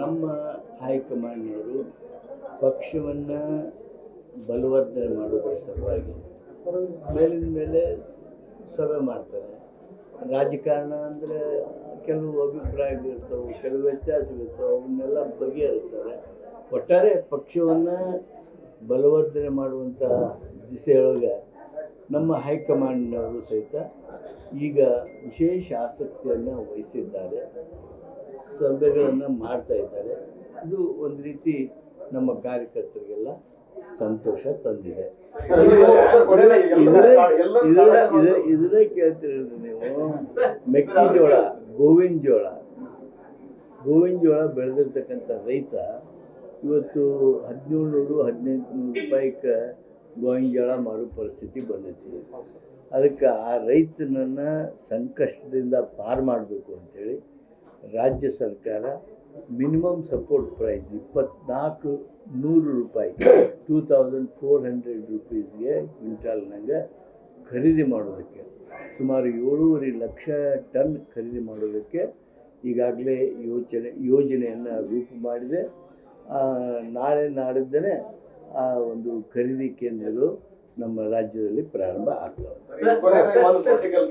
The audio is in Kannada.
ನಮ್ಮ ಹೈಕಮಾಂಡ್ನವರು ಪಕ್ಷವನ್ನು ಬಲವರ್ಧನೆ ಮಾಡೋದ್ರ ಸಲುವಾಗಿ ಮೇಲಿನ ಮೇಲೆ ಸಭೆ ಮಾಡ್ತಾರೆ. ರಾಜಕಾರಣ ಅಂದರೆ ಕೆಲವು ಅಭಿಪ್ರಾಯಗಳಿರ್ತವೆ, ಕೆಲವು ವ್ಯತ್ಯಾಸಗಳಿರ್ತವೆ, ಅವನ್ನೆಲ್ಲ ಬಗೆಹರಿಸ್ತಾರೆ. ಒಟ್ಟಾರೆ ಪಕ್ಷವನ್ನು ಬಲವರ್ಧನೆ ಮಾಡುವಂಥ ದಿಸೆಯೊಳಗೆ ನಮ್ಮ ಹೈಕಮಾಂಡ್ನವರು ಸಹಿತ ಈಗ ವಿಶೇಷ ಆಸಕ್ತಿಯನ್ನು ವಹಿಸಿದ್ದಾರೆ, ಸಭೆಗಳನ್ನು ಮಾಡ್ತಾ ಇದ್ದಾರೆ. ಇದು ಒಂದು ರೀತಿ ನಮ್ಮ ಕಾರ್ಯಕರ್ತರಿಗೆಲ್ಲ ಸಂತೋಷ ತಂದಿದೆ. ಇದರೇ ಕೇಳ್ತಿರೋದು ನೀವು. ಮೆಕ್ಕೆಜೋಳ, ಗೋವಿನ ಜೋಳ ಬೆಳೆದಿರ್ತಕ್ಕಂಥ ರೈತ ಇವತ್ತು 1700-1800 ರೂಪಾಯಿಗೆ ಗೋವಿನ ಜೋಳ ಮಾರೋ ಪರಿಸ್ಥಿತಿ ಬಂದೈತಿ. ಅದಕ್ಕೆ ಆ ರೈತನನ್ನು ಸಂಕಷ್ಟದಿಂದ ಪಾರು ಮಾಡಬೇಕು ಅಂಥೇಳಿ ರಾಜ್ಯ ಸರ್ಕಾರ ಮಿನಿಮಮ್ ಸಪೋರ್ಟ್ ಪ್ರೈಸ್ 2400 ರೂಪಾಯಿ 2400 ರೂಪೀಸ್ಗೆ ಕ್ವಿಂಟಾಲ್ನಾಗೆ ಖರೀದಿ ಮಾಡೋದಕ್ಕೆ, ಸುಮಾರು 7.5 ಲಕ್ಷ ಟನ್ ಖರೀದಿ ಮಾಡೋದಕ್ಕೆ ಈಗಾಗಲೇ ಯೋಜನೆಯನ್ನು ರೂಪು ಮಾಡಿದೆ. ನಾಳೆ ನಾಡಿದ್ದೇ ಆ ಒಂದು ಖರೀದಿ ಕೇಂದ್ರಗಳು ನಮ್ಮ ರಾಜ್ಯದಲ್ಲಿ ಪ್ರಾರಂಭ ಆಗ್ತವೆ.